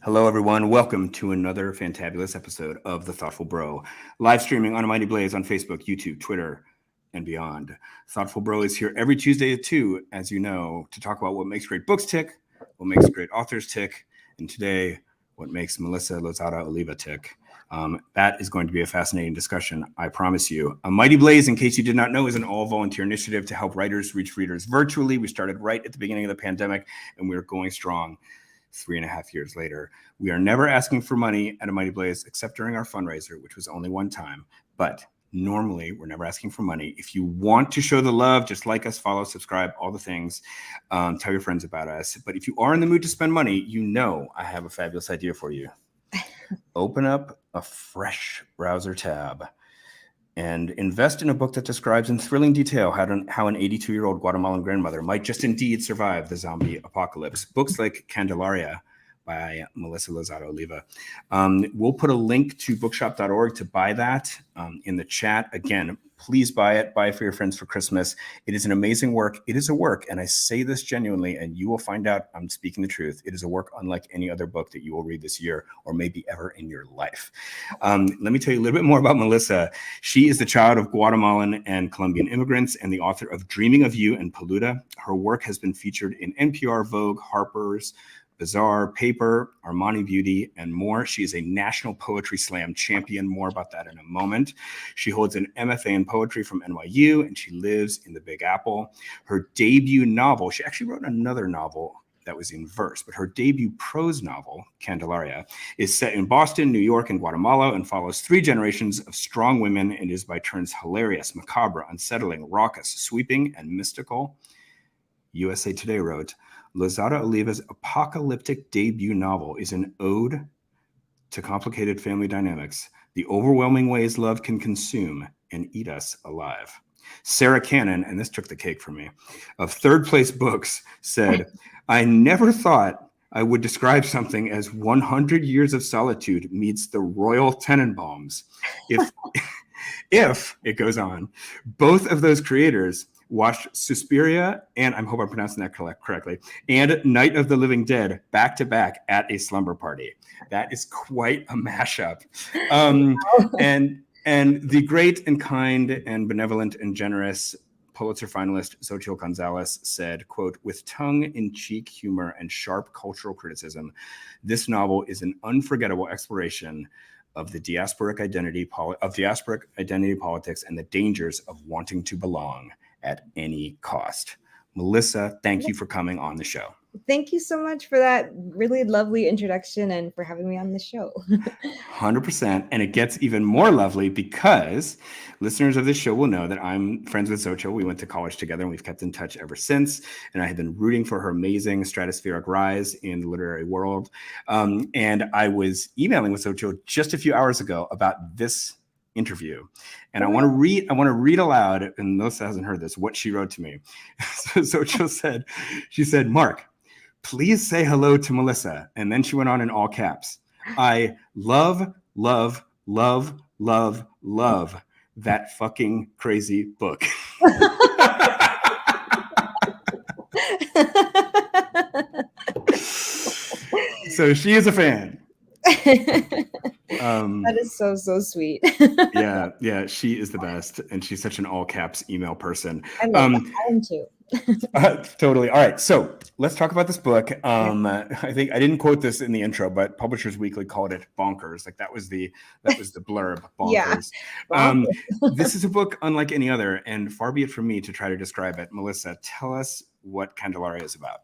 Hello, everyone. Welcome to another fantabulous episode of The Thoughtful Bro, live streaming on a Mighty Blaze on Facebook, YouTube, Twitter, and beyond. Thoughtful Bro is here every Tuesday at 2, as you know, to talk about what makes great books tick, what makes great authors tick, and today, what makes Melissa Lozada-Oliva tick. That is going to be a fascinating discussion, I promise you. A Mighty Blaze, in case you did not know, is an all-volunteer initiative to help writers reach readers virtually. We started right at the beginning of the pandemic, and we're going strong 3.5 years later. We are never asking for money at a Mighty Blaze, except during our fundraiser, which was only one time. But normally, we're never asking for money. If you want to show the love, just like us, follow, subscribe, all the things. Tell your friends about us. But if you are in the mood to spend money, you know I have a fabulous idea for you. Open up a fresh browser tab and invest in a book that describes in thrilling detail how an 82-year-old Guatemalan grandmother might just indeed survive the zombie apocalypse. Books like Candelaria by Melissa Lozada-Oliva. We'll put a link to bookshop.org to buy that in the chat. Again, please buy it. Buy it for your friends for Christmas. It is an amazing work. It is a work, and I say this genuinely, and you will find out I'm speaking the truth. It is a work unlike any other book that you will read this year or maybe ever in your life. Let me tell you a little bit more about Melissa. She is the child of Guatemalan and Colombian immigrants and the author of Dreaming of You and Peluda. Her work has been featured in NPR, Vogue, Harper's Bazaar, Paper, Armani Beauty, and more. She is a National Poetry Slam champion. More about that in a moment. She holds an MFA in poetry from NYU, and she lives in the Big Apple. Her debut novel, she actually wrote another novel that was in verse, but her debut prose novel, Candelaria, is set in Boston, New York, and Guatemala, and follows 3 generations of strong women, and is by turns hilarious, macabre, unsettling, raucous, sweeping, and mystical. USA Today wrote, Lozada-Oliva's apocalyptic debut novel is an ode to complicated family dynamics, the overwhelming ways love can consume and eat us alive. Sarah Cannon, and this took the cake for me, of Third Place Books said, I never thought I would describe something as 100 Years of Solitude meets the Royal Tenenbaums. If, it goes on, both of those creators watched Suspiria, and I hope I'm pronouncing that correctly, and Night of the Living Dead back to back at a slumber party. That is quite a mashup. And the great and kind and benevolent and generous Pulitzer Finalist Xochitl Gonzalez said, quote, with tongue-in-cheek humor and sharp cultural criticism, this novel is an unforgettable exploration of the diasporic identity politics and the dangers of wanting to belong at any cost. Melissa, thank you for coming on the show. Thank you so much for that really lovely introduction and for having me on the show. 100%. And it gets even more lovely because listeners of this show will know that I'm friends with Xochitl. We went to college together and we've kept in touch ever since. And I have been rooting for her amazing stratospheric rise in the literary world. And I was emailing with Xochitl just a few hours ago about this interview. And I want to read aloud, and Melissa hasn't heard this, what she wrote to me. So she said, Mark, please say hello to Melissa. And then she went on in all caps. I love that fucking crazy book. So she is a fan. That is so sweet. yeah, she is the best, and she's such an all caps email person. I love that. I am too. Totally. All right, so let's talk about this book. I think I didn't quote this in the intro, but Publishers Weekly called it bonkers. Like that was the blurb. Bonkers. Yeah. This is a book unlike any other, and far be it from me to try to describe it. Melissa, tell us what Candelaria is about.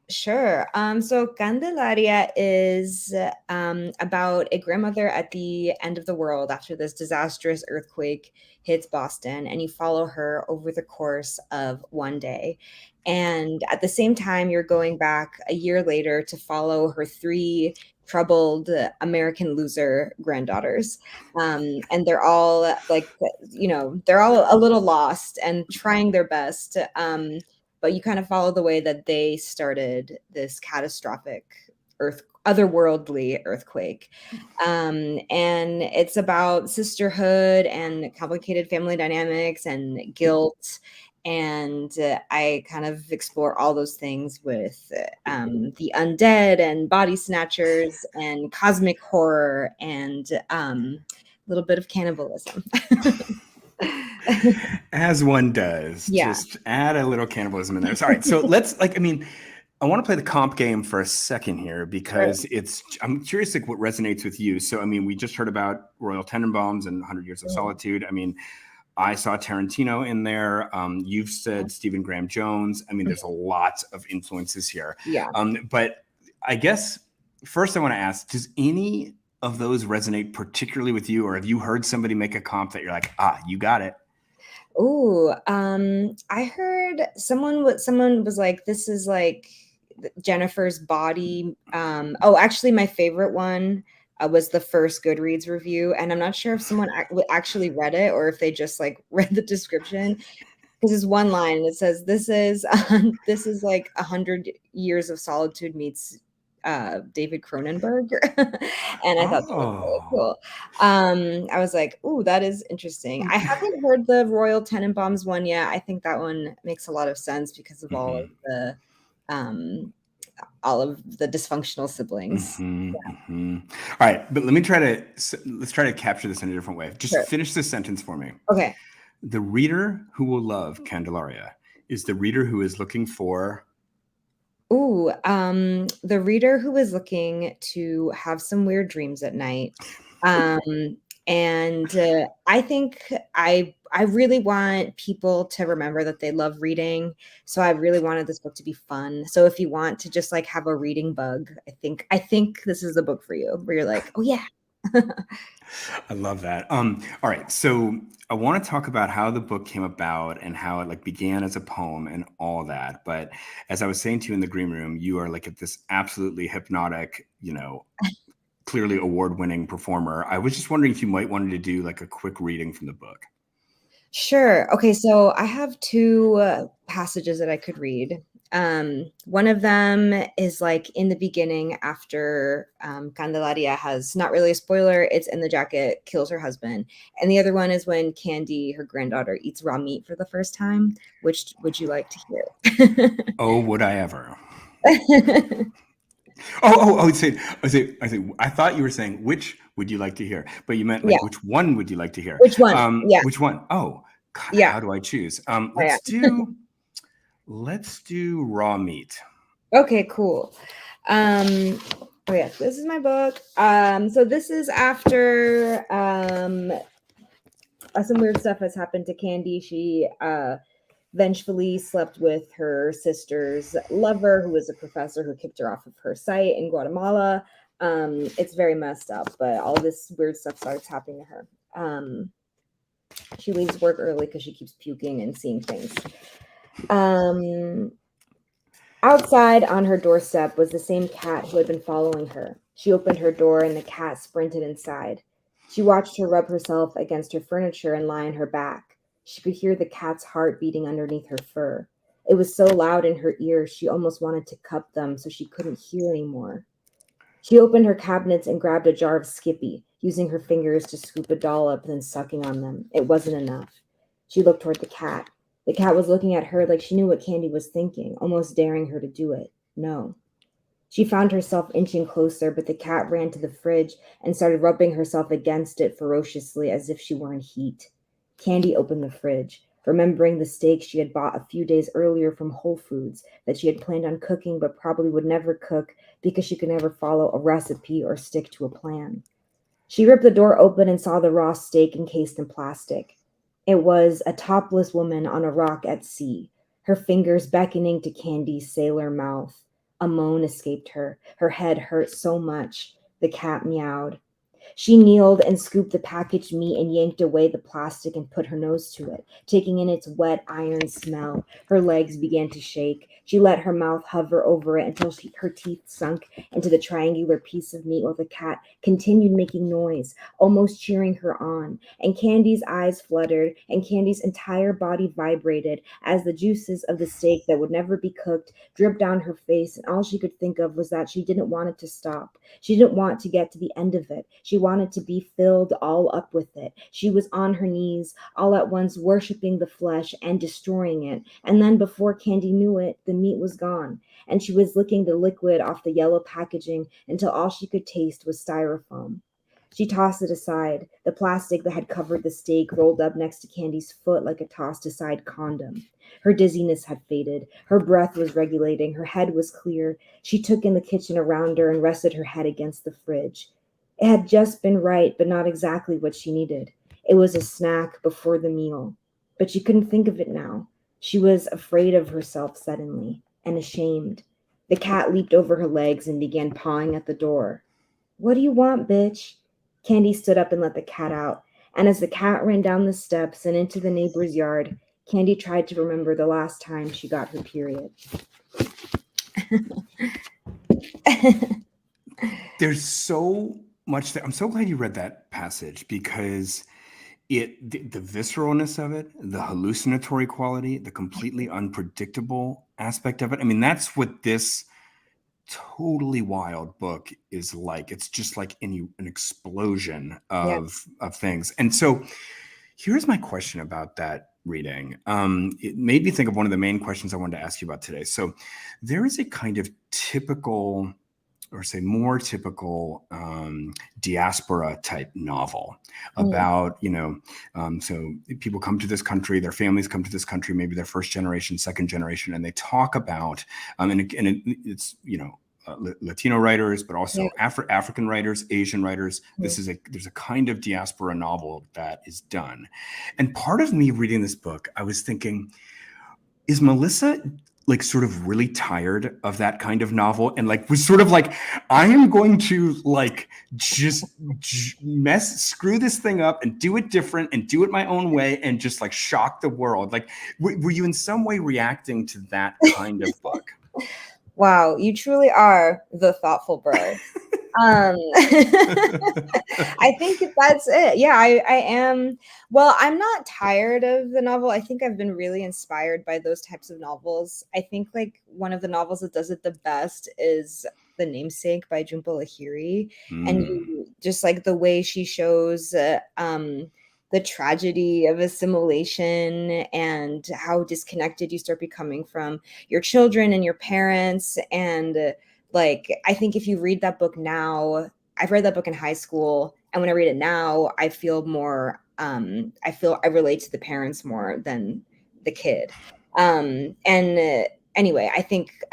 Sure. So Candelaria is about a grandmother at the end of the world after this disastrous earthquake hits Boston, and you follow her over the course of one day. And at the same time, you're going back a year later to follow her 3 troubled American loser granddaughters. And they're all they're all a little lost and trying their best. But you kind of follow the way that they started this catastrophic otherworldly earthquake. And it's about sisterhood and complicated family dynamics and guilt and I kind of explore all those things with the undead and body snatchers and cosmic horror and a little bit of cannibalism. As one does. Yeah. Just add a little cannibalism in there. All right. So let's I want to play the comp game for a second here because I'm curious like what resonates with you. So, I mean, we just heard about Royal Tenenbaums and 100 Years of Solitude. I mean, I saw Tarantino in there. You've said Stephen Graham Jones. I mean, there's a lot of influences here. Yeah. But I guess first I want to ask, does any of those resonate particularly with you? Or have you heard somebody make a comp that you're like, you got it? Oh, I heard someone was like, this is like Jennifer's Body. Actually, my favorite one was the first Goodreads review, and I'm not sure if someone actually read it or if they just like read the description. Because there's one line that says, "This is like 100 Years of Solitude meets David Cronenberg," and I thought that was really cool. I was like, "Ooh, that is interesting." I haven't heard the Royal Tenenbaums one yet. I think that one makes a lot of sense because of all of the dysfunctional siblings. All right, but let's try to capture this in a different way. Just finish this sentence for me. Okay. The reader who will love Candelaria is the reader who is looking for. The reader who is looking to have some weird dreams at night. And I think I really want people to remember that they love reading. So I really wanted this book to be fun. So if you want to just like have a reading bug, I think this is the book for you, where you're like, oh yeah. I love that. All right. So I want to talk about how the book came about and how it like began as a poem and all that. But as I was saying to you in the green room, you are like this absolutely hypnotic, clearly award-winning performer. I was just wondering if you might wanted to do like a quick reading from the book. Sure. Okay. So I have two passages that I could read. One of them is like in the beginning after Candelaria has, not really a spoiler, it's in the jacket, kills her husband. And the other one is when Candy, her granddaughter, eats raw meat for the first time. Which would you like to hear? Oh, would I ever? I thought you were saying which would you like to hear, but you meant like which one would you like to hear? Which one? Which one? Oh, God, how do I choose? Let's do raw meat. Okay, cool. This is my book. So this is after some weird stuff has happened to Candy. She vengefully slept with her sister's lover, who was a professor who kicked her off of her site in Guatemala. It's very messed up, but all this weird stuff starts happening to her. She leaves work early because she keeps puking and seeing things. Outside on her doorstep was the same cat who had been following her. She opened her door and the cat sprinted inside. She watched her rub herself against her furniture and lie on her back. She could hear the cat's heart beating underneath her fur. It was so loud in her ears she almost wanted to cup them so she couldn't hear anymore. She opened her cabinets and grabbed a jar of Skippy, using her fingers to scoop a dollop, then sucking on them. It wasn't enough. She looked toward the cat. The cat was looking at her like she knew what Candy was thinking, almost daring her to do it. No. She found herself inching closer, but the cat ran to the fridge and started rubbing herself against it ferociously as if she were in heat. Candy opened the fridge, remembering the steak she had bought a few days earlier from Whole Foods that she had planned on cooking but probably would never cook because she could never follow a recipe or stick to a plan. She ripped the door open and saw the raw steak encased in plastic. It was a topless woman on a rock at sea, her fingers beckoning to Candy's sailor mouth. A moan escaped her. Her head hurt so much. The cat meowed. She kneeled and scooped the packaged meat and yanked away the plastic and put her nose to it, taking in its wet iron smell. Her legs began to shake. She let her mouth hover over it until her teeth sunk into the triangular piece of meat while the cat continued making noise, almost cheering her on. And Candy's eyes fluttered and Candy's entire body vibrated as the juices of the steak that would never be cooked dripped down her face, and all she could think of was that she didn't want it to stop. She didn't want to get to the end of it. She She wanted to be filled all up with it. She was on her knees, all at once worshiping the flesh and destroying it. And then before Candy knew it, the meat was gone, and she was licking the liquid off the yellow packaging until all she could taste was styrofoam. She tossed it aside, the plastic that had covered the steak rolled up next to Candy's foot like a tossed aside condom. Her dizziness had faded. Her breath was regulating. Her head was clear. She took in the kitchen around her and rested her head against the fridge. It had just been right, but not exactly what she needed. It was a snack before the meal. But she couldn't think of it now. She was afraid of herself suddenly and ashamed. The cat leaped over her legs and began pawing at the door. What do you want, bitch? Candy stood up and let the cat out. And as the cat ran down the steps and into the neighbor's yard, Candy tried to remember the last time she got her period. There's so much that I'm so glad you read that passage, because the visceralness of it, the hallucinatory quality, the completely unpredictable aspect of it. I mean, that's what this totally wild book is like. It's just like an explosion of things. And so here's my question about that reading. It made me think of one of the main questions I wanted to ask you about today. So there is a kind of typical, or say more typical, diaspora type novel about, so people come to this country, their families come to this country, maybe their first generation, second generation, and they talk about, it's, Latino writers, but also African writers, Asian writers. There's a kind of diaspora novel that is done. And part of me reading this book, I was thinking, is Melissa like sort of really tired of that kind of novel, and like was sort of like, I am going to like just screw this thing up and do it different and do it my own way and just like shock the world? Like, were you in some way reacting to that kind of book? Wow, you truly are the thoughtful bro. I think that's it. Yeah, I am. Well, I'm not tired of the novel. I think I've been really inspired by those types of novels. I think like one of the novels that does it the best is The Namesake by Jhumpa Lahiri. And you, just like the way she shows the tragedy of assimilation and how disconnected you start becoming from your children and your parents. And like, I think if you read that book now, I've read that book in high school, and when I read it now, I feel more, I relate to the parents more than the kid. Anyway, I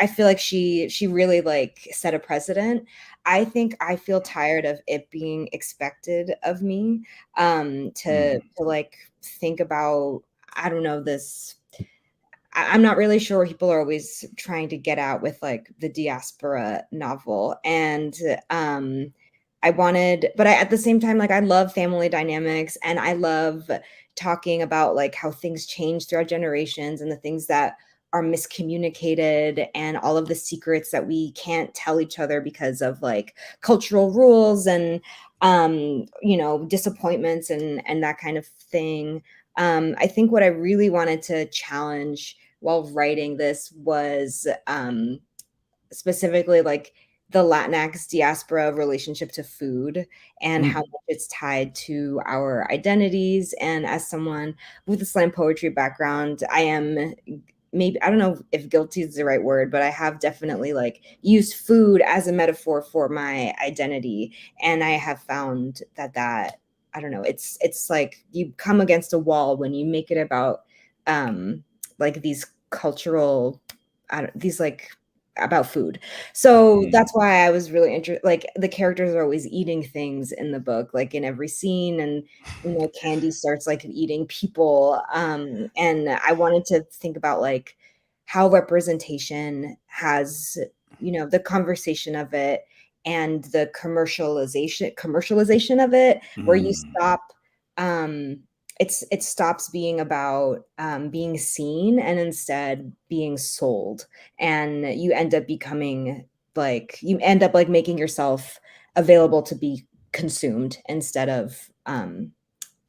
feel like she really like set a precedent. I think I feel tired of it being expected of me, to like think about, I don't know, this. I'm not really sure what people are always trying to get at with like the diaspora novel. And at the same time, like I love family dynamics, and I love talking about like how things change throughout generations and the things that are miscommunicated and all of the secrets that we can't tell each other because of like cultural rules and disappointments and that kind of thing. I think what I really wanted to challenge while writing this was specifically like the Latinx diaspora relationship to food and how much it's tied to our identities. And as someone with a slam poetry background, I am maybe, I don't know if guilty is the right word, but I have definitely like used food as a metaphor for my identity. And I have found that I don't know, it's like you come against a wall when you make it about like these cultural, about food. So that's why I was really interested. Like the characters are always eating things in the book, like in every scene, and Candy starts like eating people. And I wanted to think about like how representation has, the conversation of it and the commercialization of it, where you stop it stops being about being seen and instead being sold, and you end up making yourself available to be consumed instead of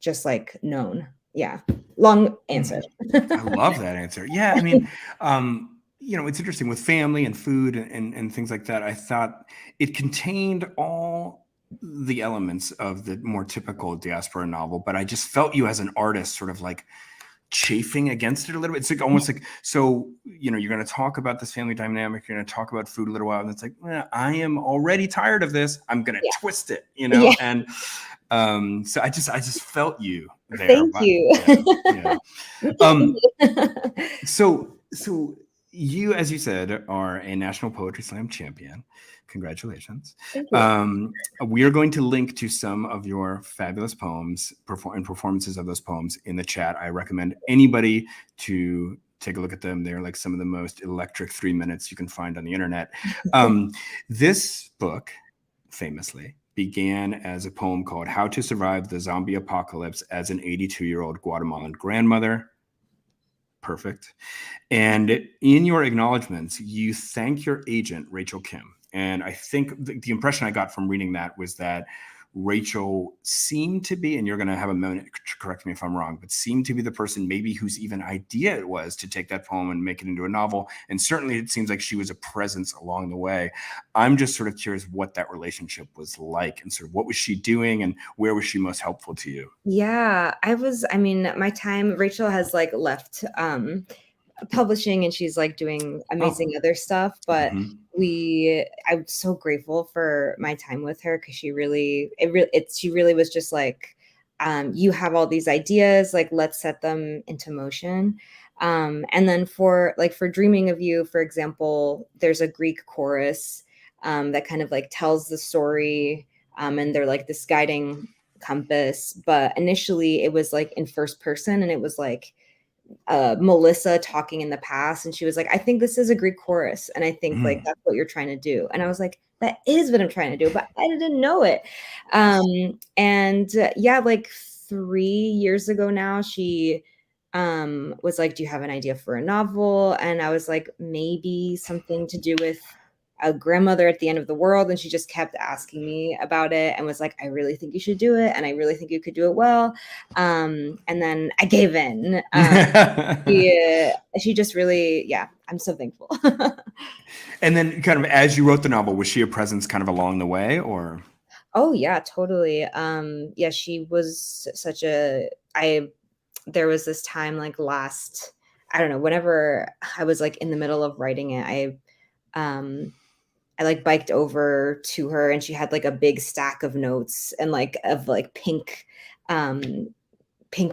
just like known. Yeah, long answer. I love that answer. Yeah, I mean, it's interesting with family and food and things like that. I thought it contained all the elements of the more typical diaspora novel, but I just felt you as an artist sort of like chafing against it a little bit. It's like almost like, so, you know, you're going to talk about this family dynamic, you're going to talk about food a little while, and it's like, I am already tired of this. I'm going to Yeah. twist it, you know? Yeah. And so I just felt you there. Thank you. Yeah. So you, as you said, are a National Poetry Slam champion. Congratulations. Thank you. We are going to link to some of your fabulous poems and performances of those poems in the chat. I recommend anybody to take a look at them. They're like some of the most electric 3 minutes you can find on the internet. This book, famously, began as a poem called How to Survive the Zombie Apocalypse as an 82-year-old Guatemalan Grandmother. Perfect. And in your acknowledgments, you thank your agent, Rachel Kim. And I think the impression I got from reading that was that Rachel seemed to be, and you're going to have a minute to correct me if I'm wrong, but seemed to be the person maybe whose even idea it was to take that poem and make it into a novel. And certainly it seems like she was a presence along the way. I'm just sort of curious what that relationship was like and sort of what was she doing and where was she most helpful to you? Yeah, my time, Rachel has like left publishing and she's like doing amazing other stuff, but I'm so grateful for my time with her because she really was just like, you have all these ideas, like let's set them into motion. And then for Dreaming of You, for example, there's a Greek chorus that kind of like tells the story, and they're like this guiding compass, but initially it was like in first person, and it was like Melissa talking in the past, and she was like, I think this is a Greek chorus, and I think like that's what you're trying to do. And I was like, that is what I'm trying to do, but I didn't know it. Yeah, like 3 years ago now, she was like, do you have an idea for a novel? And I was like, maybe something to do with a grandmother at the end of the world. And she just kept asking me about it and was like, I really think you should do it, and I really think you could do it well. And then I gave in. She just really, I'm so thankful. And then kind of as you wrote the novel, was she a presence kind of along the way, or? Oh yeah, totally. Yeah, she was there was this time like I don't know, whenever I was like in the middle of writing it, I like biked over to her, and she had like a big stack of notes and like of like pink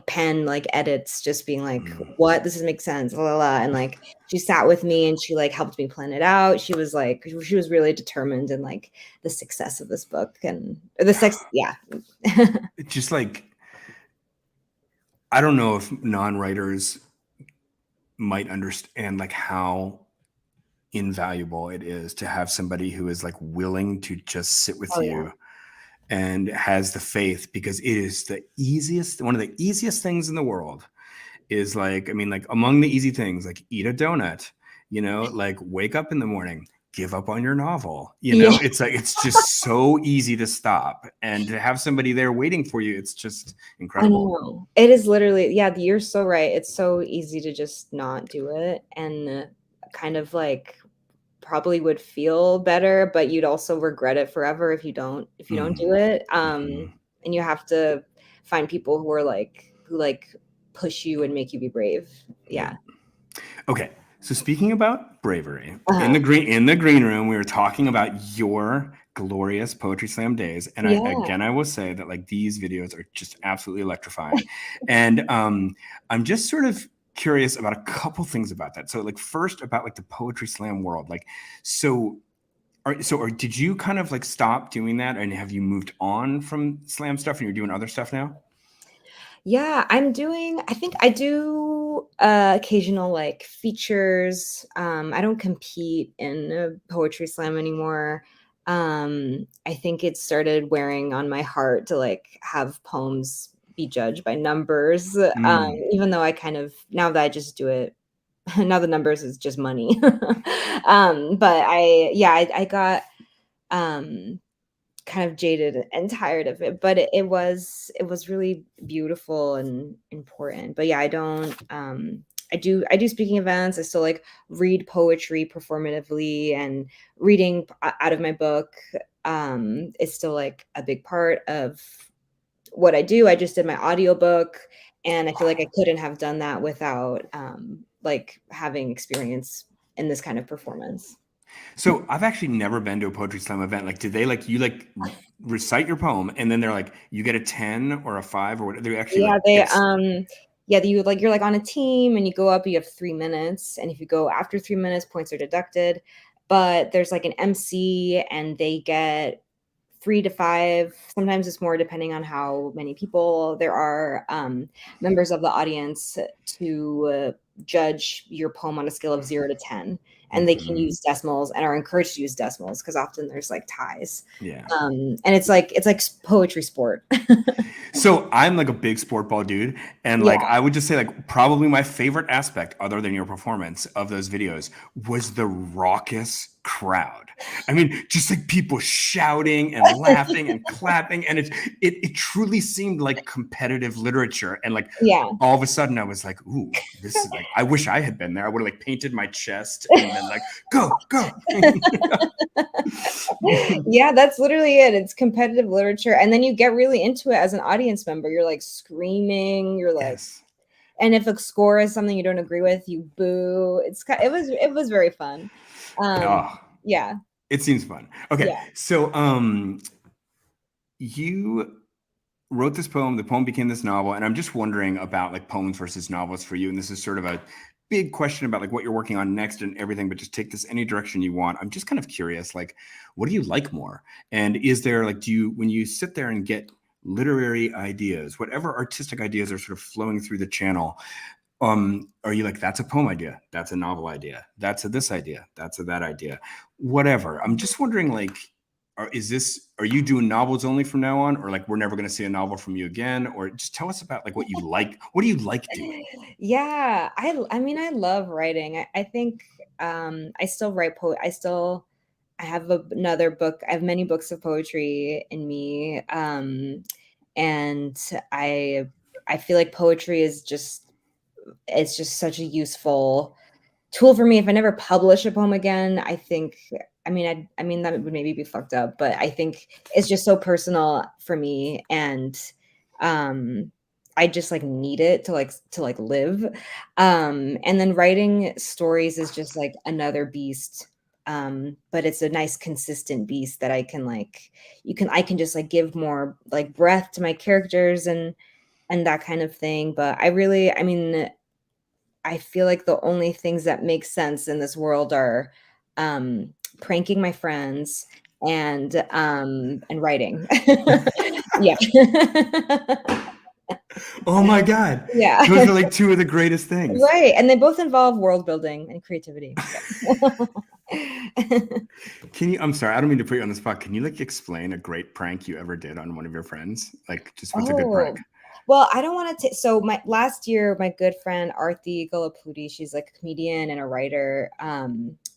pen like edits, just being like, what, this doesn't make sense, la, la, la. And like she sat with me and she like helped me plan it out. She was really determined in like the success of this book and Just like, I don't know if non-writers might understand like how invaluable it is to have somebody who is like willing to just sit with you and has the faith, because it is one of the easiest things in the world is like, I mean, like among the easy things, like eat a donut, you know, like wake up in the morning, give up on your novel, you know. It's like, it's just so easy to stop, and to have somebody there waiting for you, it's just incredible. I know. It is literally, you're so right. It's so easy to just not do it, and kind of like probably would feel better, but you'd also regret it forever if you don't do it. And you have to find people who push you and make you be brave. Yeah. Okay. So speaking about bravery, in the green room, we were talking about your glorious Poetry Slam days. And I will say that like these videos are just absolutely electrifying. And I'm just sort of curious about a couple things about that. So like first about like the Poetry Slam world, like, did you kind of like stop doing that, and have you moved on from slam stuff and you're doing other stuff now? Yeah, I think I do occasional like features. I don't compete in a poetry slam anymore. I think it started wearing on my heart to like have poems be judged by numbers. Even though I kind of, now that I just do it, now the numbers is just money. But I got kind of jaded and tired of it, but it was really beautiful and important. But yeah, I don't I do speaking events. I still like read poetry performatively and reading out of my book. is still like a big part of what I do. I just did my audiobook, and I feel like I couldn't have done that without like having experience in this kind of performance. So I've actually never been to a poetry slam event. Like, did they like you like recite your poem and then they're like you get a 10 or a 5 or what? They actually Yeah, like they it's yeah, you like you're like on a team and you go up, you have 3 minutes, and if you go after 3 minutes, points are deducted. But there's like an MC and they get 3 to 5. Sometimes it's more depending on how many people there are, members of the audience to judge your poem on a scale of 0 to 10. And they can use decimals and are encouraged to use decimals because often there's like ties. Yeah. And it's like poetry sport. So I'm like a big sport ball dude, and like Yeah. I would just say like probably my favorite aspect, other than your performance of those videos, was the raucous crowd. I mean, just like people shouting and laughing and clapping, and it truly seemed like competitive literature. And like Yeah. all of a sudden, I was like, "Ooh, this is like I wish I had been there. I would have like painted my chest and then like go." Yeah, that's literally it. It's competitive literature. And then you get really into it as an audience member. You're like screaming, you're like, Yes. and if a score is something you don't agree with, you boo. It was very fun. Oh, Yeah. it seems fun. Okay. Yeah. So you wrote this poem, the poem became this novel, and I'm just wondering about like poems versus novels for you. And this is sort of a big question about like what you're working on next and everything, but just take this any direction you want. I'm just kind of curious, like, what do you like more? And is there like, when you sit there and get literary ideas, whatever artistic ideas are sort of flowing through the channel, are you like, that's a poem idea, that's a novel idea, that's a this idea, that's a that idea, whatever? I'm just wondering, like, are you doing novels only from now on, or like we're never going to see a novel from you again? Or just tell us about like what you like. What do you like doing? Yeah. I mean, I love writing. I think I still write I have another book. I have many books of poetry in me. And I feel like poetry is it's just such a useful tool for me. If I never publish a poem again, I think, I mean that would maybe be fucked up, but I think it's just so personal for me, and I just like need it to like live. And then writing stories is just like another beast. But it's a nice consistent beast that I can like I can just like give more like breath to my characters and that kind of thing. But I mean, I feel like the only things that make sense in this world are pranking my friends and writing. Yeah. Oh my God. Yeah. Those are like two of the greatest things. Right. And they both involve world building and creativity. So. I'm sorry, I don't mean to put you on the spot. Can you like explain a great prank you ever did on one of your friends? Like, just what's a good prank? Well, I don't want to. So last year, my good friend Arti Galapudi, she's like a comedian and a writer.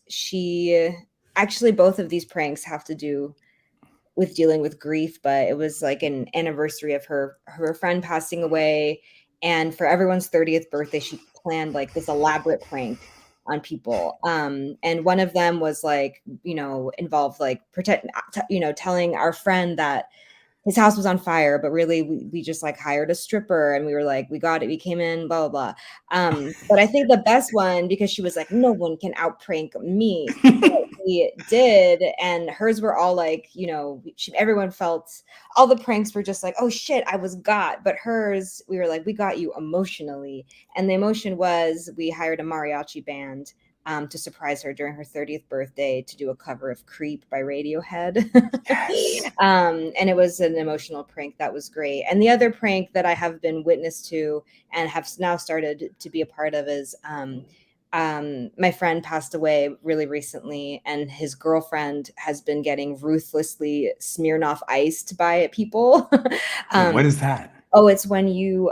She actually, both of these pranks have to do with dealing with grief, but it was like an anniversary of her friend passing away, and for everyone's 30th birthday, she planned like this elaborate prank on people. And one of them was like, involved like telling our friend that his house was on fire, but really we just like hired a stripper and we were like, we got it. We came in, blah, blah, blah. But I think the best one, because she was like, no one can out prank me. We did. And hers were all like, everyone felt all the pranks were just like, oh shit, I was got. But hers, we were like, we got you emotionally. And the emotion was we hired a mariachi band to surprise her during her 30th birthday to do a cover of Creep by Radiohead. Yes. And it was an emotional prank that was great. And the other prank that I have been witness to and have now started to be a part of is my friend passed away really recently, and his girlfriend has been getting ruthlessly Smirnoff iced by people. What is that? Oh, it's when you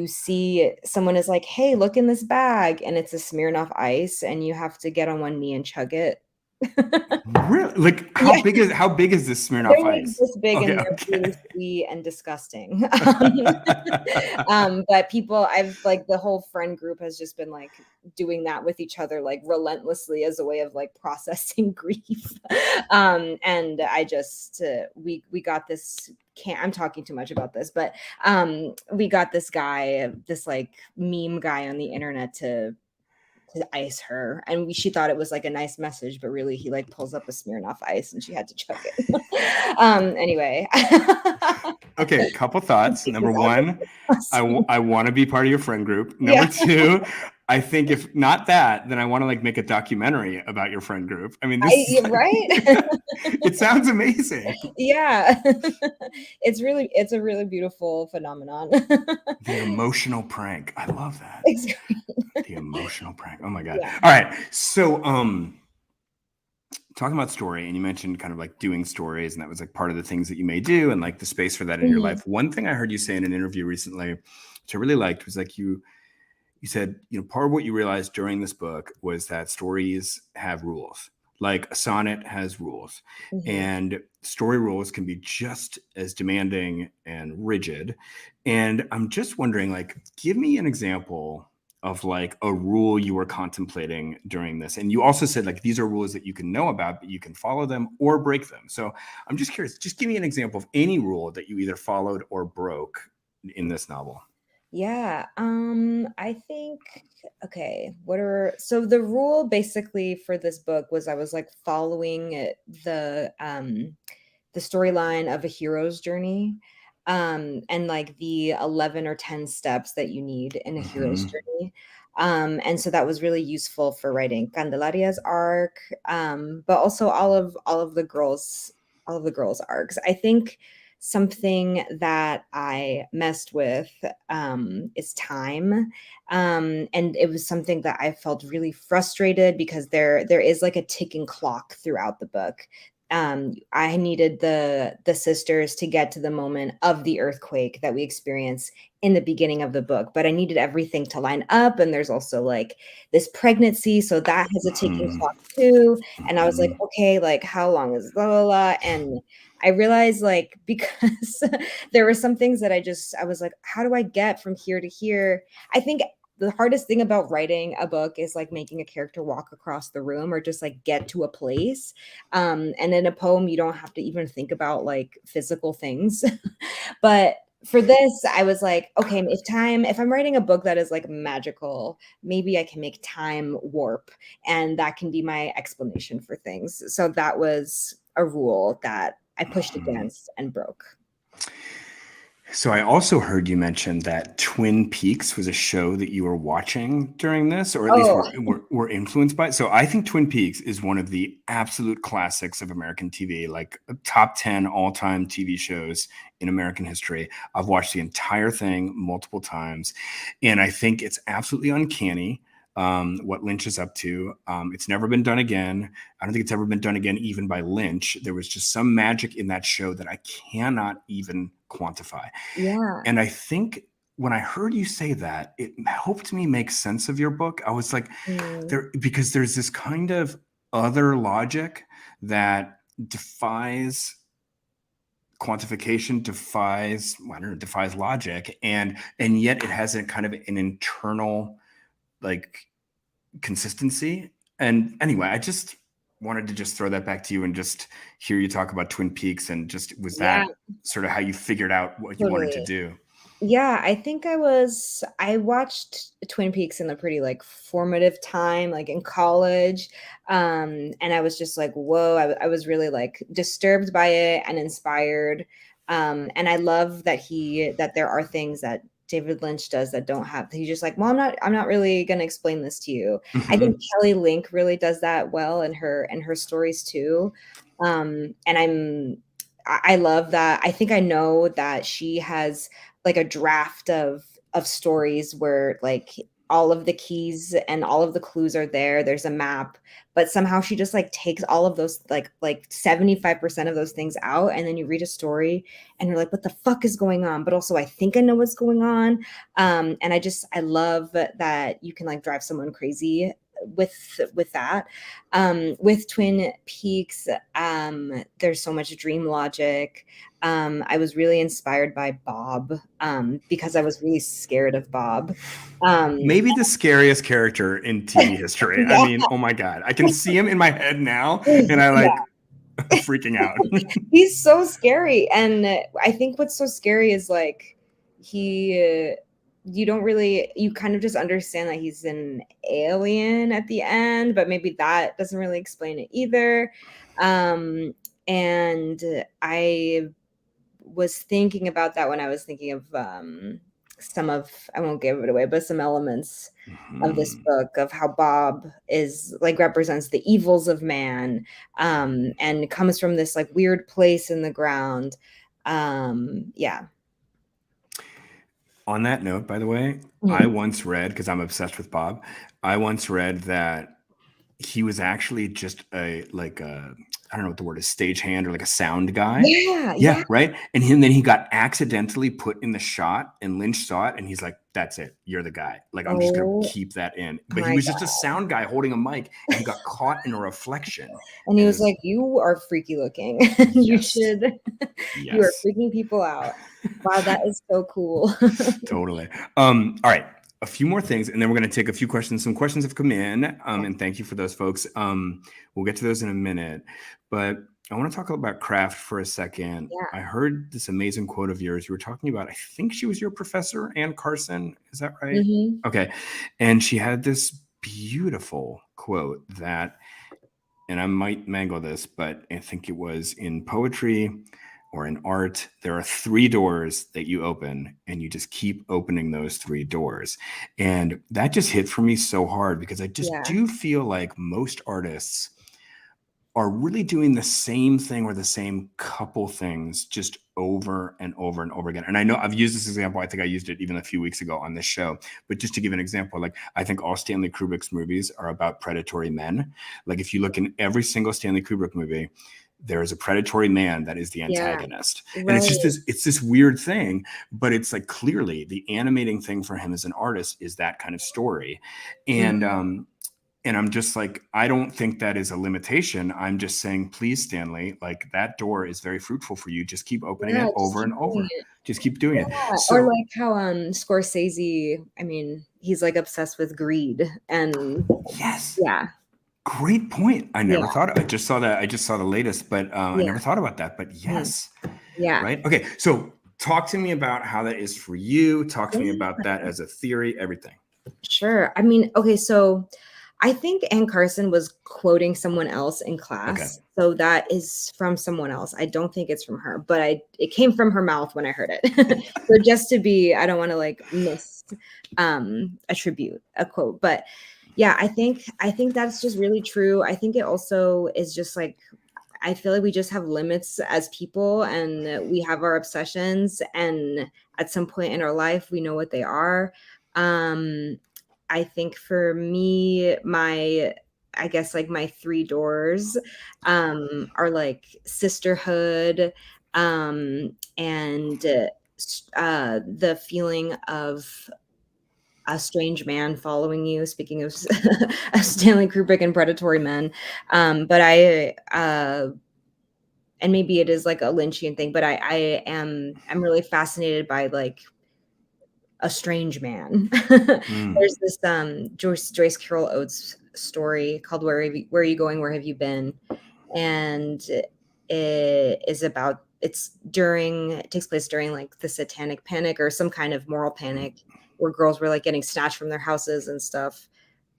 see someone is like, hey, look in this bag, and it's a Smirnoff ice, and you have to get on one knee and chug it. Really? Really? Like how big is this Smirnoff They're like Ice? this big Okay, and they're okay. really sweet and disgusting. But people, I've like the whole friend group has just been like doing that with each other, like relentlessly as a way of like processing grief. And I just, we got this, I'm talking too much about this, but we got this guy, this like meme guy on the internet to ice her, and she thought it was like a nice message, but really he like pulls up a Smirnoff Ice and she had to chug it. Anyway. Okay, couple thoughts. Number one, I want to be part of your friend group. Number Yeah. two, I think if not that, then I want to like make a documentary about your friend group. I mean, this is like, Right? it sounds amazing. Yeah. It's a really beautiful phenomenon. The emotional prank. I love that. It's great. The emotional prank. Oh my God. Yeah. All right. So talking about story, and you mentioned kind of like doing stories, and that was like part of the things that you may do and like the space for that in your life. One thing I heard you say in an interview recently, which I really liked, was like you said, you know, part of what you realized during this book was that stories have rules. Like a sonnet has rules, and story rules can be just as demanding and rigid. And I'm just wondering, like, give me an example of like a rule you were contemplating during this. And you also said like these are rules that you can know about, but you can follow them or break them. So I'm just curious, just give me an example of any rule that you either followed or broke in this novel. Yeah. I think, okay, so the rule basically for this book was I was like following the storyline of a hero's journey, and like the 11 or 10 steps that you need in a hero's journey. And so that was really useful for writing Candelaria's arc, but also all of the girls' arcs. I think something that I messed with is time. And it was something that I felt really frustrated because there is like a ticking clock throughout the book. I needed the sisters to get to the moment of the earthquake that we experience in the beginning of the book, but I needed everything to line up. And there's also like this pregnancy, so that has a ticking clock too. And I was like, okay, like how long is blah blah blah? And I realized like because there were some things that I was like, how do I get from here to here? I think the hardest thing about writing a book is like making a character walk across the room or just like get to a place. And in a poem, you don't have to even think about like physical things. But for this, I was like, okay, if I'm writing a book that is like magical, maybe I can make time warp, and that can be my explanation for things. So that was a rule that I pushed against and broke. So I also heard you mention that Twin Peaks was a show that you were watching during this, or at least were influenced by it. So I think Twin Peaks is one of the absolute classics of American TV, like top 10 all-time TV shows in American history. I've watched the entire thing multiple times, and I think it's absolutely uncanny what Lynch is up to. It's never been done again. I don't think it's ever been done again, even by Lynch. There was just some magic in that show that I cannot even quantify. Yeah. And I think when I heard you say that, it helped me make sense of your book. I was like, because there's this kind of other logic that defies quantification, defies logic, and yet it has a kind of an internal like consistency. And anyway, I just wanted to just throw that back to you and just hear you talk about Twin Peaks, and just was that sort of how you figured out what you wanted to do? Yeah, I think I watched Twin Peaks in a pretty like formative time, like in college. And I was just like, whoa, I was really like disturbed by it and inspired. And I love that there are things that David Lynch does that don't have, he's just like, well, I'm not really going to explain this to you. I think Kelly Link really does that well in her stories too. And I love that. I think I know that she has like a draft of stories where like all of the keys and all of the clues are there. There's a map, but somehow she just like takes all of those like 75% of those things out, and then you read a story and you're like, what the fuck is going on? But also I think I know what's going on. And I love that you can like drive someone crazy with that. With Twin Peaks, there's so much dream logic. I was really inspired by Bob, because I was really scared of Bob. Maybe the scariest character in TV history. Yeah. I mean, oh my God, I can see him in my head now, and I like freaking out. He's so scary, and I think what's so scary is like you kind of just understand that he's an alien at the end, but maybe that doesn't really explain it either. And I was thinking about that when I was thinking of I won't give it away, but some elements of this book, of how Bob is like represents the evils of man, and comes from this like weird place in the ground. Yeah. On that note, by the way, I once read, because I'm obsessed with Bob, I once read that he was actually just I don't know what the word is, stagehand or like a sound guy. Yeah. Right. And then he got accidentally put in the shot, and Lynch saw it and he's like, that's it. You're the guy. Like, I'm just going to keep that in. But he was just a sound guy holding a mic, and he got caught in a reflection. And he was like, you are freaky looking. You should, you are freaking people out. Wow. That is so cool. Totally. All right. A few more things, and then we're going to take a few questions. Some questions have come in, and thank you for those, folks. We'll get to those in a minute, but I want to talk about craft for a second. Yeah. I heard this amazing quote of yours. You were talking about, I think she was your professor, Ann Carson. Is that right? Mm-hmm. Okay. And she had this beautiful quote that, and I might mangle this, but I think it was in poetry or in art, there are 3 doors that you open, and you just keep opening those 3 doors. And that just hit for me so hard, because I just do feel like most artists are really doing the same thing or the same couple things just over and over and over again. And I know I've used this example. I think I used it even a few weeks ago on this show, but just to give an example, like, I think all Stanley Kubrick's movies are about predatory men. Like, if you look in every single Stanley Kubrick movie, there is a predatory man that is the antagonist. And it's just this weird thing, but it's like, clearly the animating thing for him as an artist is that kind of story. And, and I'm just like, I don't think that is a limitation. I'm just saying, please, Stanley, like, that door is very fruitful for you. Just keep opening it over and over. Just keep doing it. So, or like how Scorsese, I mean, he's like obsessed with greed, and great point. I never thought. I just saw that. I just saw the latest, but I never thought about that. But right. Okay. So talk to me about how that is for you. Talk to me about that as a theory. Everything. Sure. I mean, okay. So I think Ann Carson was quoting someone else in class. Okay. So that is from someone else. I don't think it's from her, but it came from her mouth when I heard it. So just to be, I don't want to like attribute a quote, but yeah, I think that's just really true. I think it also is just like, I feel like we just have limits as people, and we have our obsessions, and at some point in our life, we know what they are. I think for me, I guess like my 3 doors are like sisterhood, and the feeling of a strange man following you. Speaking of Stanley Kubrick and predatory men, but and maybe it is like a Lynchian thing, but I'm really fascinated by like a strange man. There's this Joyce Carol Oates story called "Where Are You Going? Where Have You Been?" And it takes place during like the Satanic Panic or some kind of moral panic, where girls were like getting snatched from their houses and stuff.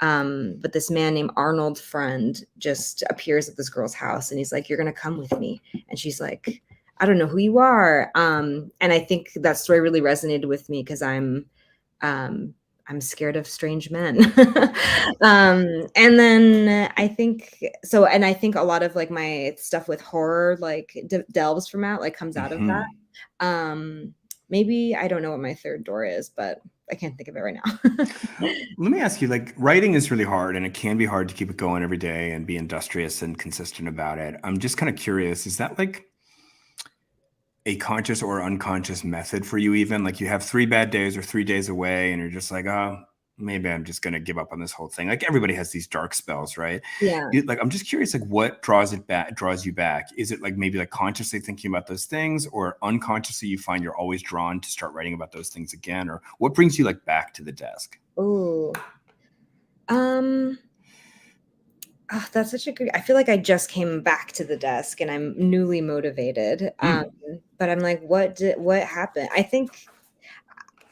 But this man named Arnold Friend just appears at this girl's house, and he's like, "You're gonna come with me." And she's like, "I don't know who you are." And I think that story really resonated with me, because I'm scared of strange men. And then I think a lot of like my stuff with horror like delves from that, like comes out of that. Maybe I don't know what my 3rd door is, but I can't think of it right now. Let me ask you, like, writing is really hard, and it can be hard to keep it going every day and be industrious and consistent about it. I'm just kind of curious, is that like a conscious or unconscious method for you? Even like, you have 3 bad days or 3 days away, and you're just like, oh, maybe I'm just going to give up on this whole thing. Like everybody has these dark spells, right? Yeah. Like, I'm just curious, like what draws you back? Is it like maybe like consciously thinking about those things, or unconsciously you find you're always drawn to start writing about those things again? Or what brings you like back to the desk? Ooh. That's such a good, I feel like I just came back to the desk and I'm newly motivated. But I'm like, what happened?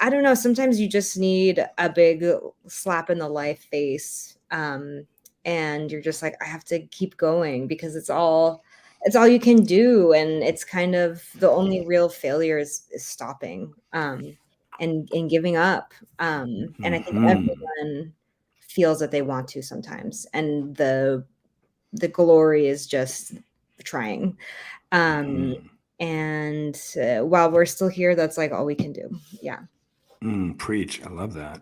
I don't know. Sometimes you just need a big slap in the life face. And you're just like, I have to keep going because it's all you can do. And it's kind of the only real failure is stopping, and giving up. And I think everyone feels that they want to sometimes. And the glory is just trying. And while we're still here, that's like all we can do. Yeah. Preach. I love that.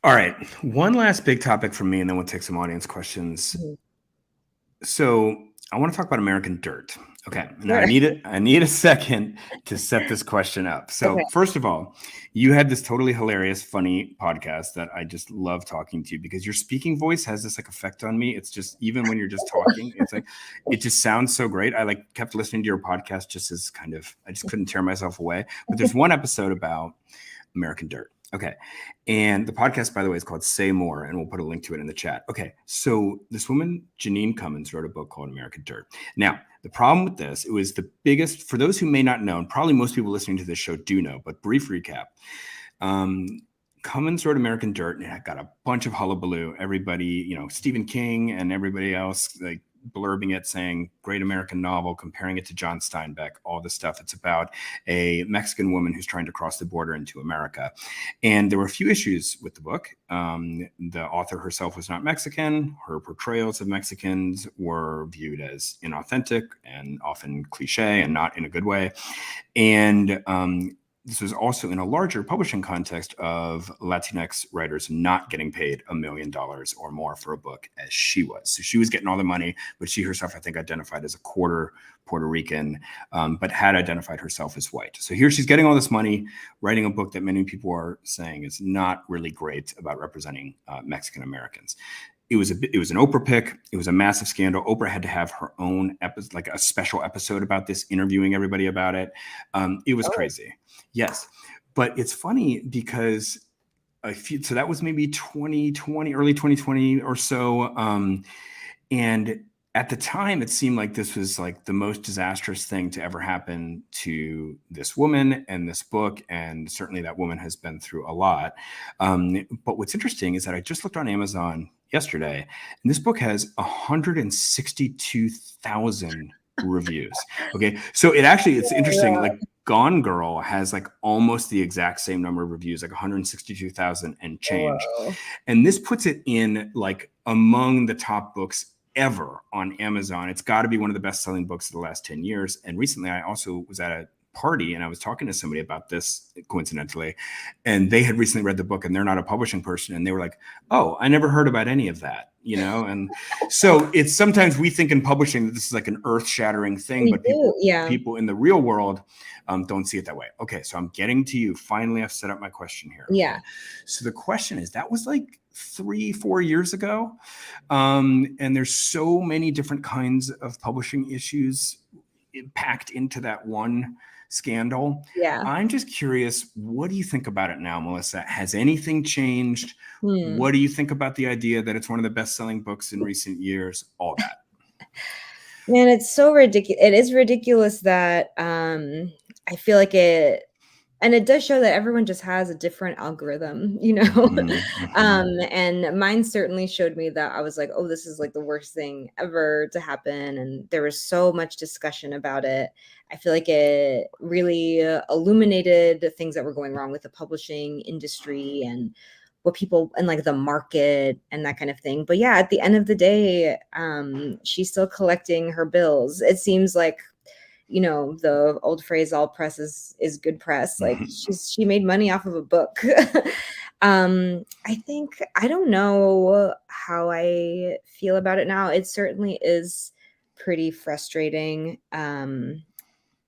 All right. One last big topic from me, and then we'll take some audience questions. So I want to talk about American Dirt. Okay. Now Sure. I need a second to set this question up. So Okay. first of all, you had this totally hilarious, funny podcast that I just love talking to, because your speaking voice has this like effect on me. It's just, even when you're just talking, it's like, it just sounds so great. I like kept listening to your podcast just as kind of, I just couldn't tear myself away. But there's one episode about American Dirt. Okay. And the podcast, by the way, is called Say More, and we'll put a link to it in the chat. Okay. So this woman, Janine Cummins, wrote a book called American Dirt. Now, the problem with this, it was the biggest, for those who may not know, and probably most people listening to this show do know, but brief recap. Cummins wrote American Dirt, and it got a bunch of hullabaloo. Everybody, Stephen King and everybody else, like, blurbing it, saying great American novel, comparing it to John Steinbeck, all this stuff. It's about a Mexican woman who's trying to cross the border into America. And there were a few issues with the book. The author herself was not Mexican. Her portrayals of Mexicans were viewed as inauthentic and often cliche and not in a good way. And this was also in a larger publishing context of Latinx writers not getting paid $1 million or more for a book as she was. So she was getting all the money, but she herself, I think, identified as a quarter Puerto Rican, but had identified herself as white. So here she's getting all this money, writing a book that many people are saying is not really great about representing Mexican Americans. It was an Oprah pick. It was a massive scandal. Oprah had to have her own episode, like a special episode about this, interviewing everybody about it. It was crazy. Yes. But it's funny because so that was maybe 2020, early 2020 or so. And at the time, it seemed like this was like the most disastrous thing to ever happen to this woman and this book. And certainly that woman has been through a lot. But what's interesting is that I just looked on Amazon yesterday, and this book has 162,000 reviews. Okay. So it's interesting. Yeah. Like Gone Girl has like almost the exact same number of reviews, like 162,000 and change. Whoa. And this puts it in like among the top books ever on Amazon. It's got to be one of the best-selling books of the last 10 years. And recently I also was at a party and I was talking to somebody about this, coincidentally, and they had recently read the book, and they're not a publishing person, and they were like, oh, I never heard about any of that, and so it's sometimes we think in publishing that this is like an earth-shattering thing, but people in the real world don't see it that way. Okay, so I'm getting to you. Finally, I've set up my question here. Okay? Yeah. So the question is, that was like 3-4 years ago, and there's so many different kinds of publishing issues packed into that one scandal. Yeah. I'm just curious, what do you think about it now, Melissa? Has anything changed? What do you think about the idea that it's one of the best-selling books in recent years? All that. Man, it's so ridiculous. It is ridiculous that I feel like it, and it does show that everyone just has a different algorithm, and mine certainly showed me that I was like, oh, this is like the worst thing ever to happen. And there was so much discussion about it. I feel like it really illuminated the things that were going wrong with the publishing industry and what people and like the market and that kind of thing. But yeah, at the end of the day, she's still collecting her bills. It seems like, the old phrase, all press is good press. Like she made money off of a book. I think, I don't know how I feel about it now. It certainly is pretty frustrating,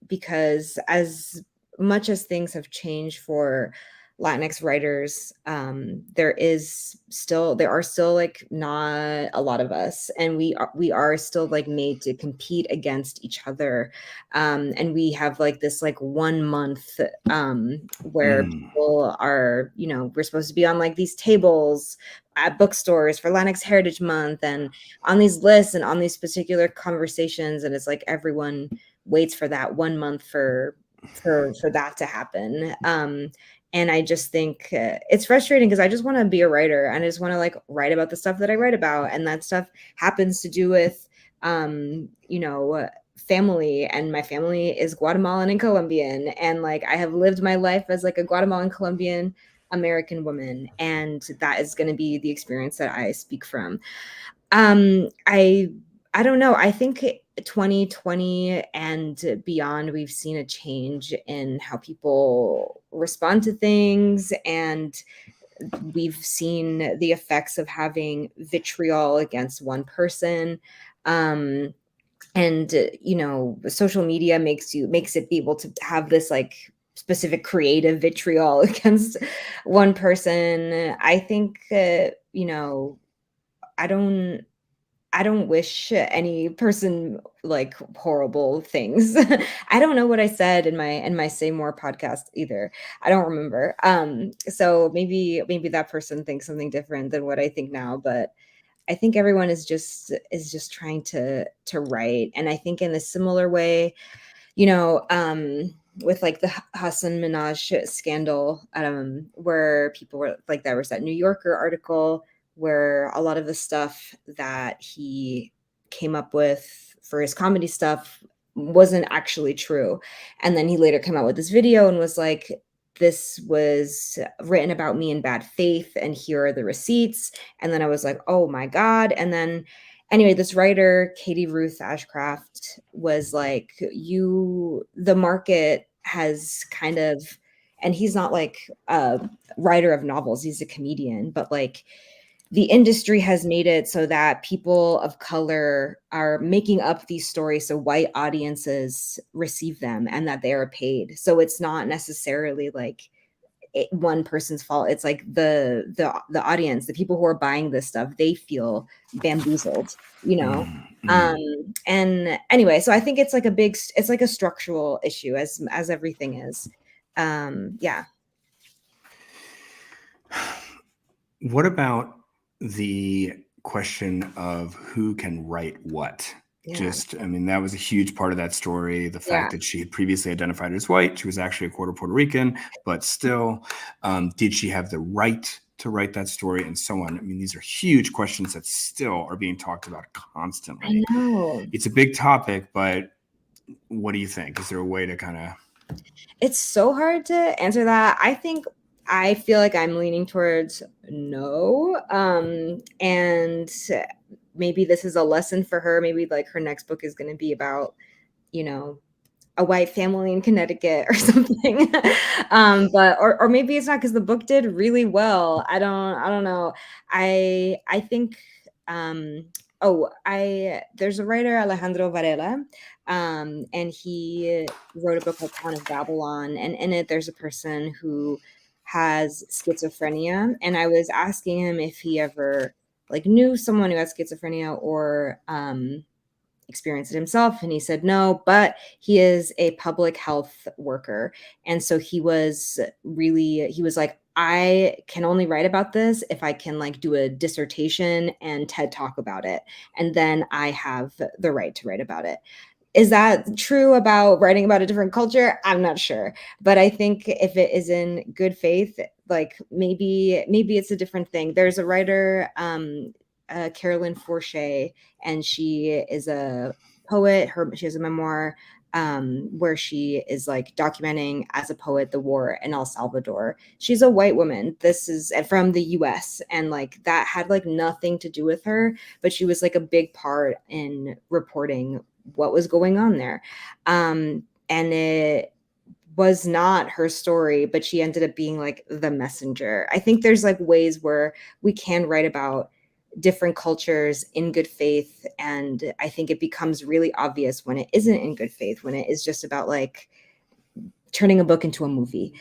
because as much as things have changed for Latinx writers, there are still like not a lot of us, and we are still like made to compete against each other, and we have like this like 1 month where people are, we're supposed to be on like these tables at bookstores for Latinx Heritage Month and on these lists and on these particular conversations, and it's like everyone waits for that 1 month for that to happen. And I just think it's frustrating because I just want to be a writer and I just want to like write about the stuff that I write about, and that stuff happens to do with family, and my family is Guatemalan and Colombian, and like I have lived my life as like a Guatemalan Colombian American woman, and that is going to be the experience that I speak from. I don't know. I think 2020 and beyond, we've seen a change in how people respond to things, and we've seen the effects of having vitriol against one person. And social media makes it be able to have this like specific creative vitriol against one person. I think I don't wish any person like horrible things. I don't know what I said in my Say More podcast either. I don't remember. So maybe that person thinks something different than what I think now, but I think everyone is just trying to write. And I think in a similar way, with like the Hassan Minaj scandal, where people were like, there was that New Yorker article where a lot of the stuff that he came up with for his comedy stuff wasn't actually true. And then he later came out with this video and was like, this was written about me in bad faith, and here are the receipts. And then I was like, oh my God. And then anyway, this writer, Katie Ruth Ashcraft, was like, the market has kind of, and he's not like a writer of novels, he's a comedian, but like the industry has made it so that people of color are making up these stories so white audiences receive them and that they are paid. So it's not necessarily like one person's fault. It's like the audience, the people who are buying this stuff, they feel bamboozled, and anyway, so I think it's like it's like a structural issue as everything is. Yeah. What about the question of who can write what? Yeah. That was a huge part of that story. The fact that she had previously identified as white, she was actually a quarter Puerto Rican, but still, did she have the right to write that story, and so on? These are huge questions that still are being talked about constantly. I know. It's a big topic, but what do you think? Is there a way to kind of... It's so hard to answer that. I feel like I'm leaning towards no. And maybe this is a lesson for her. Maybe like her next book is going to be about, a white family in Connecticut or something. But or maybe it's not, because the book did really well. I don't know. I think there's a writer, Alejandro Varela, and he wrote a book called Town of Babylon, and in it there's a person who has schizophrenia, and I was asking him if he ever like knew someone who had schizophrenia or experienced it himself, and he said no, but he is a public health worker, and so he was like, I can only write about this if I can like do a dissertation and TED talk about it, and then I have the right to write about it. Is that true about writing about a different culture? I'm not sure. But I think if it is in good faith, like maybe it's a different thing. There's a writer, Carolyn Forche, and she is a poet. She has a memoir where she is like documenting as a poet the war in El Salvador. She's a white woman. This is from the US, and like that had like nothing to do with her, but she was like a big part in reporting what was going on there. And it was not her story, but she ended up being like the messenger. I think there's like ways where we can write about different cultures in good faith, and I think it becomes really obvious when it isn't in good faith, when it is just about like turning a book into a movie.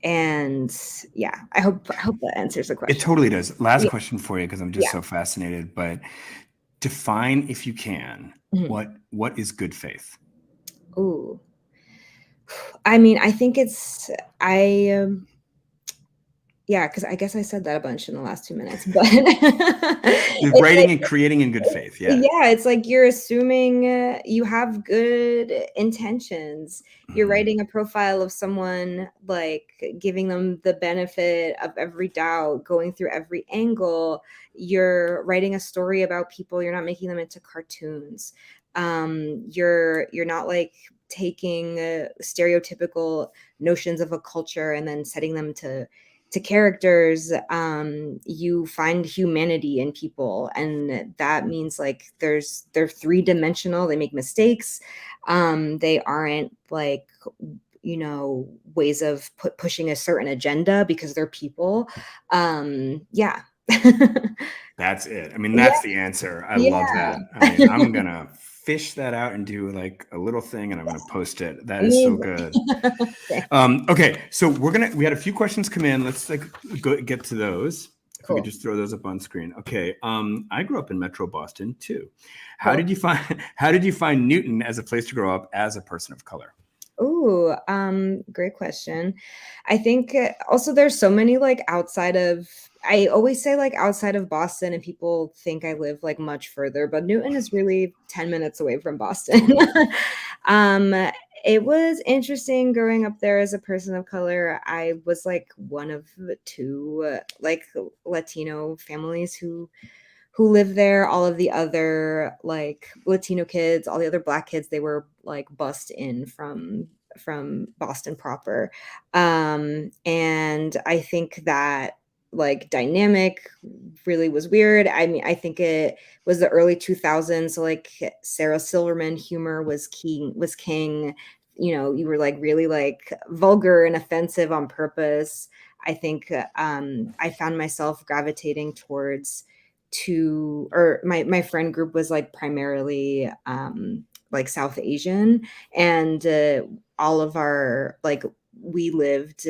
And yeah, I hope that answers the question. It totally does. Last Yeah. question for you, because I'm just so fascinated, but define, if you can, what is good faith? Ooh. I mean, I think it's, because I guess I said that a bunch in the last 2 minutes, but Writing and creating in good faith. Yeah. Yeah, it's like you're assuming you have good intentions. You're writing a profile of someone, like giving them the benefit of every doubt, going through every angle. You're writing a story about people. You're not making them into cartoons. You're not like taking stereotypical notions of a culture and then setting them to characters. You find humanity in people, and that means like they're three-dimensional. They make mistakes. They aren't like, ways of pushing a certain agenda because they're people. Yeah. That's it. I mean, that's the answer. I love that. I mean, I'm gonna fish that out and do like a little thing, and I'm gonna post it. That is so good. Okay, so we had a few questions come in. Let's like get to those. If we could just throw those up on screen. Okay. I grew up in Metro Boston too. How did you find Newton as a place to grow up as a person of color? Ooh, great question. I think also there's so many like I always say like outside of Boston, and people think I live like much further, but Newton is really 10 minutes away from Boston. It was interesting growing up there as a person of color. I was like one of two like Latino families who live there. All of the other like Latino kids, all the other Black kids, they were like bussed in from Boston proper. And I think that like dynamic really was weird. I mean, I think it was the early 2000s. So like Sarah Silverman humor was king. You were like really like vulgar and offensive on purpose. I think I found myself gravitating towards my friend group was like primarily like South Asian, and all of our like we lived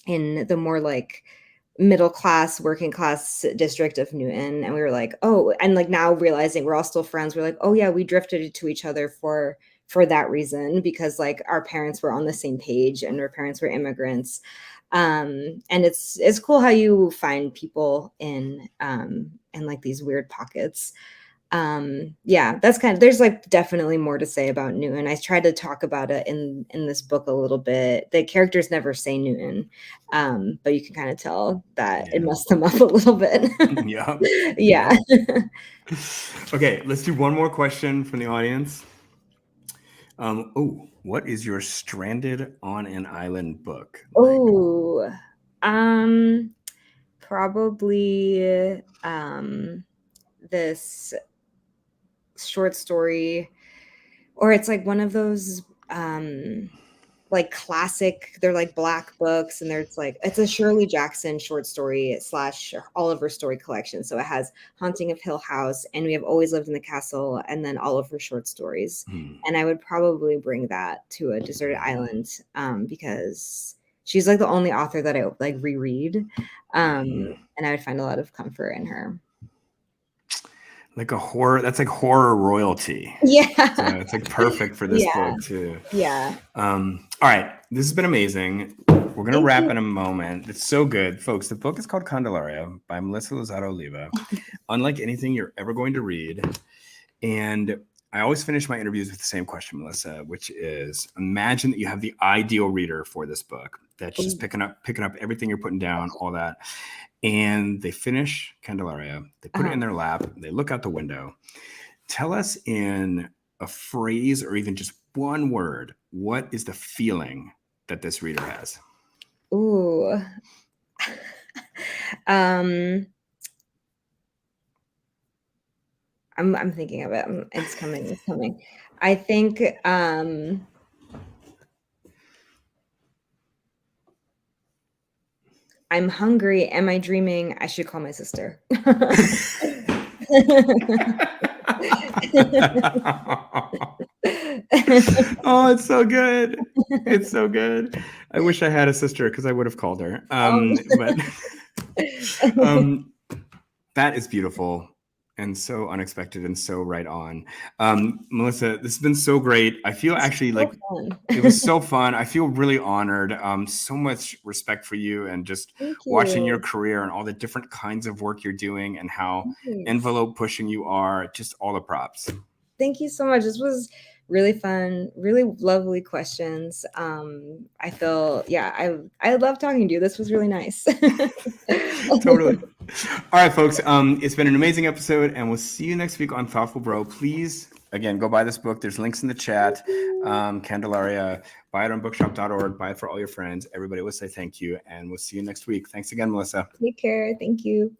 in the more like middle class, working class district of Newton, and we were like, oh, and like now realizing we're all still friends, we're like, oh yeah, we drifted to each other for that reason, because like our parents were on the same page and our parents were immigrants. And it's cool how you find people in like these weird pockets. That's there's like definitely more to say about Newton. I tried to talk about it in this book a little bit. The characters never say Newton, but you can kind of tell that it messed them up a little bit. Yeah. Okay, let's do one more question from the audience. What is your stranded on an island book like? Probably this short story, or it's like one of those like classic, they're like Black books, and it's a Shirley Jackson short story / Oliver story collection. So it has Haunting of Hill House, and We Have Always Lived in the Castle, and then all of her short stories. And I would probably bring that to a deserted island, because she's like the only author that I like reread, and I would find a lot of comfort in her. Like a horror, that's like horror royalty. Yeah. So it's like perfect for this book too. Yeah. All right. This has been amazing. We're going to wrap in a moment. It's so good. Folks, the book is called Candelaria by Melissa Lozada-Oliva. Unlike anything you're ever going to read. And I always finish my interviews with the same question, Melissa, which is, imagine that you have the ideal reader for this book that's just picking up everything you're putting down, all that. And they finish Candelaria, they put it in their lap, they look out the window. Tell us in a phrase or even just one word, what is the feeling that this reader has? Ooh. I'm thinking of it. It's coming. I think I'm hungry. Am I dreaming? I should call my sister. Oh, it's so good. It's so good. I wish I had a sister because I would have called her. But that is beautiful and so unexpected and so right on. Melissa, this has been so great. I feel actually like it was so fun. I feel really honored. So much respect for you and just watching your career and all the different kinds of work you're doing and how envelope pushing you are. Just all the props. Thank you so much. This was really fun, really lovely questions. I feel, I love talking to you. This was really nice. Totally. All right, folks. It's been an amazing episode, and we'll see you next week on Thoughtful Bro. Please, again, go buy this book. There's links in the chat. Candelaria, buy it on bookshop.org. Buy it for all your friends. Everybody will say thank you, and we'll see you next week. Thanks again, Melissa. Take care. Thank you.